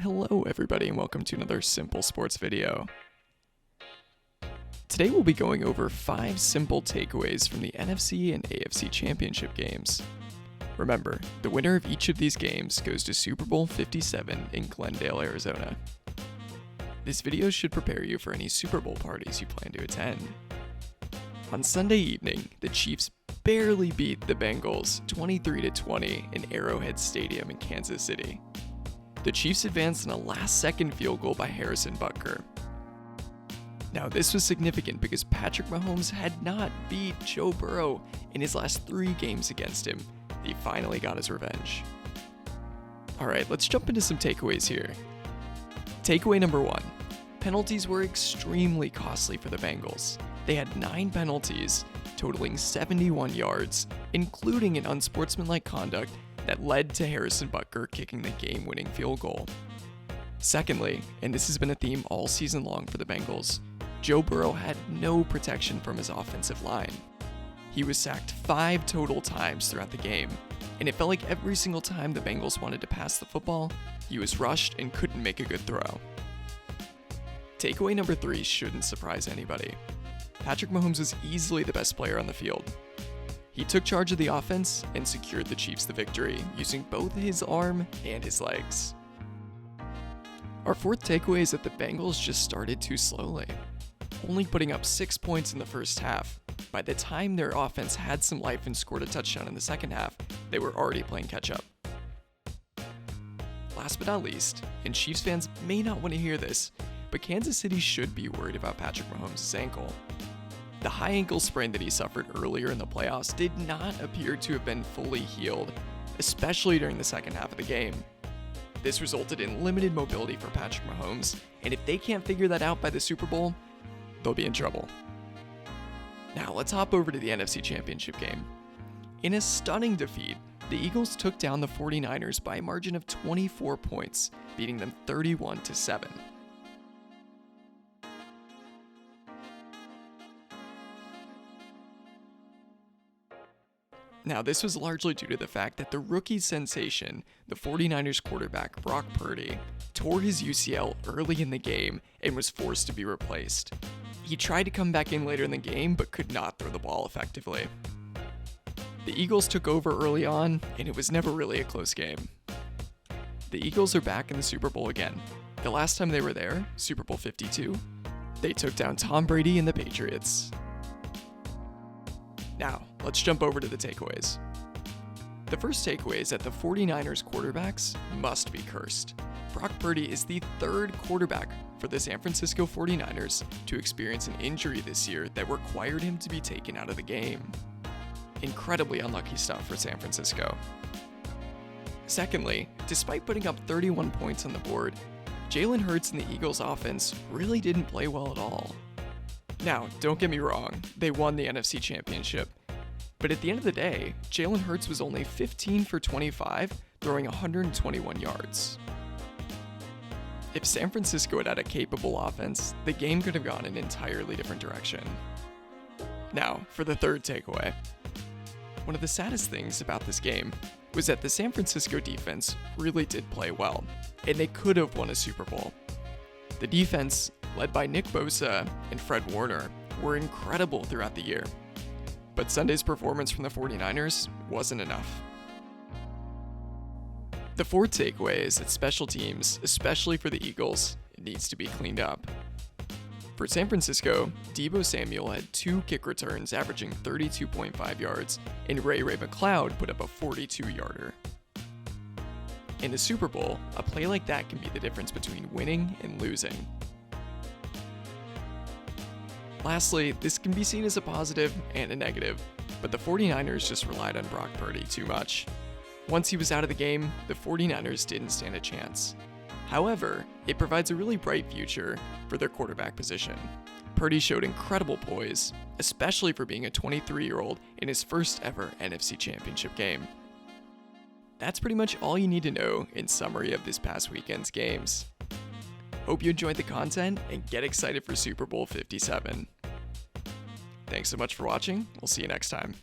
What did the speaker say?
Hello everybody and welcome to another simple sports video. Today we'll be going over 5 simple takeaways from the NFC and AFC championship games. Remember, the winner of each of these games goes to Super Bowl 57 in Glendale, Arizona. This video should prepare you for any Super Bowl parties you plan to attend. On Sunday evening, the Chiefs barely beat the Bengals 23-20 in Arrowhead Stadium in Kansas City. The Chiefs advanced in a last-second field goal by Harrison Butker. Now, this was significant because Patrick Mahomes had not beat Joe Burrow in his last 3 games against him. He finally got his revenge. Alright, let's jump into some takeaways here. Takeaway number 1. Penalties were extremely costly for the Bengals. They had 9 penalties, totaling 71 yards, including an unsportsmanlike conduct that led to Harrison Butker kicking the game-winning field goal. Secondly, and this has been a theme all season long for the Bengals, Joe Burrow had no protection from his offensive line. He was sacked 5 total times throughout the game, and it felt like every single time the Bengals wanted to pass the football, he was rushed and couldn't make a good throw. Takeaway number 3 shouldn't surprise anybody. Patrick Mahomes was easily the best player on the field. He took charge of the offense and secured the Chiefs the victory, using both his arm and his legs. Our 4th takeaway is that the Bengals just started too slowly, only putting up 6 points in the first half. By the time their offense had some life and scored a touchdown in the second half, they were already playing catch-up. Last but not least, and Chiefs fans may not want to hear this, but Kansas City should be worried about Patrick Mahomes' ankle. The high ankle sprain that he suffered earlier in the playoffs did not appear to have been fully healed, especially during the second half of the game. This resulted in limited mobility for Patrick Mahomes, and if they can't figure that out by the Super Bowl, they'll be in trouble. Now let's hop over to the NFC Championship game. In a stunning defeat, the Eagles took down the 49ers by a margin of 24 points, beating them 31-7. Now, this was largely due to the fact that the rookie sensation, the 49ers quarterback Brock Purdy, tore his UCL early in the game and was forced to be replaced. He tried to come back in later in the game but could not throw the ball effectively. The Eagles took over early on, and it was never really a close game. The Eagles are back in the Super Bowl again. The last time they were there, Super Bowl 52, they took down Tom Brady and the Patriots. Now, let's jump over to the takeaways. The first takeaway is that the 49ers quarterbacks must be cursed. Brock Purdy is the 3rd quarterback for the San Francisco 49ers to experience an injury this year that required him to be taken out of the game. Incredibly unlucky stuff for San Francisco. Secondly, despite putting up 31 points on the board, Jalen Hurts and the Eagles offense really didn't play well at all. Now, don't get me wrong, they won the NFC Championship, but at the end of the day, Jalen Hurts was only 15 for 25, throwing 121 yards. If San Francisco had had a capable offense, the game could have gone an entirely different direction. Now, for the 3rd takeaway. One of the saddest things about this game was that the San Francisco defense really did play well, and they could have won a Super Bowl. The defense, led by Nick Bosa and Fred Warner, were incredible throughout the year. But Sunday's performance from the 49ers wasn't enough. The 4th takeaway is that special teams, especially for the Eagles, needs to be cleaned up. For San Francisco, Deebo Samuel had 2 kick returns averaging 32.5 yards, and Ray McCloud put up a 42-yarder. In the Super Bowl, a play like that can be the difference between winning and losing. Lastly, this can be seen as a positive and a negative, but the 49ers just relied on Brock Purdy too much. Once he was out of the game, the 49ers didn't stand a chance. However, it provides a really bright future for their quarterback position. Purdy showed incredible poise, especially for being a 23-year-old in his first ever NFC Championship game. That's pretty much all you need to know in summary of this past weekend's games. Hope you enjoyed the content and get excited for Super Bowl 57. Thanks so much for watching. We'll see you next time.